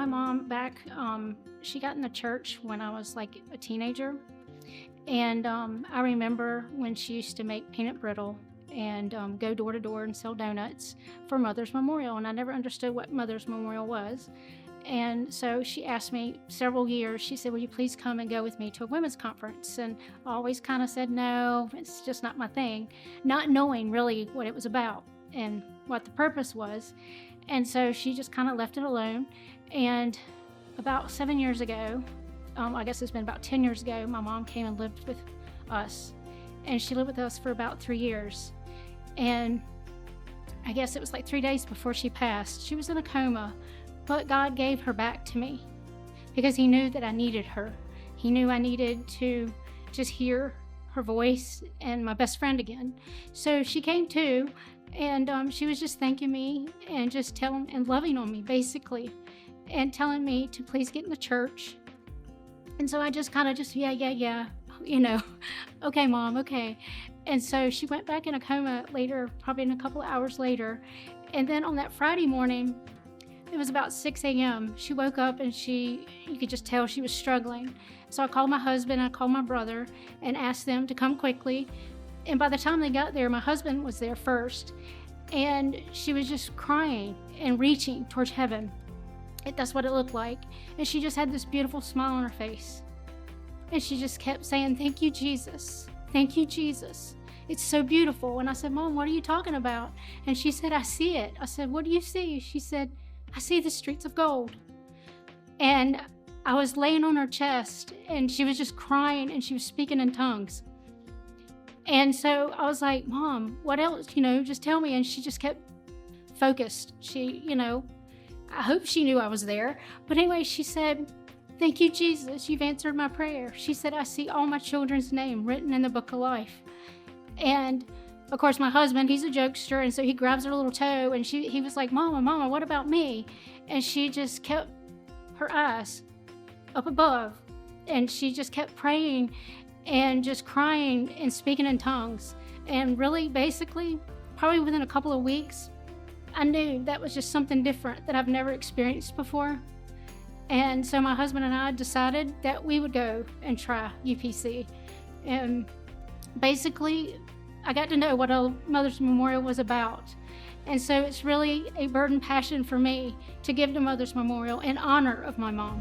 my mom back. She got in the church when I was like a teenager. And I remember when she used to make peanut brittle and go door to door and sell donuts for Mother's Memorial. And I never understood what Mother's Memorial was. And so she asked me several years, she said, will you please come and go with me to a women's conference? And I always kind of said, no, it's just not my thing, not knowing really what it was about and what the purpose was. And so she just kind of left it alone. And about 7 years ago, I guess it's been about 10 years ago, my mom came and lived with us. And she lived with us for about 3 years. And I guess it was like 3 days before she passed. She was in a coma, but God gave her back to me because he knew that I needed her. He knew I needed to just hear her voice and my best friend again. So she came to, and she was just thanking me and just telling and loving on me basically, and telling me to please get in the church. And so I just kind of yeah, okay, Mom, okay. And so she went back in a coma later, probably in a couple of hours later. And then on that Friday morning, it was about 6 a.m. She woke up and you could just tell she was struggling. So I called my husband, I called my brother and asked them to come quickly. And by the time they got there, my husband was there first. And she was just crying and reaching towards heaven. That's what it looked like. And she just had this beautiful smile on her face. And she just kept saying, thank you, Jesus. Thank you, Jesus. It's so beautiful. And I said, Mom, what are you talking about? And she said, I see it. I said, what do you see? She said, I see the streets of gold. And I was laying on her chest and she was just crying and she was speaking in tongues. And so I was like, Mom, what else? Just tell me. And she just kept focused. I hope she knew I was there. But anyway, she said, thank you, Jesus. You've answered my prayer. She said, I see all my children's name written in the book of life. And of course, my husband, he's a jokester, and so he grabs her little toe, and he was like, Mama, what about me? And she just kept her eyes up above, and she just kept praying and just crying and speaking in tongues. And really, basically, probably within a couple of weeks, I knew that was just something different that I've never experienced before. And so my husband and I decided that we would go and try UPC. And basically, I got to know what a Mother's Memorial was about. And so it's really a burden passion for me to give to Mother's Memorial in honor of my mom.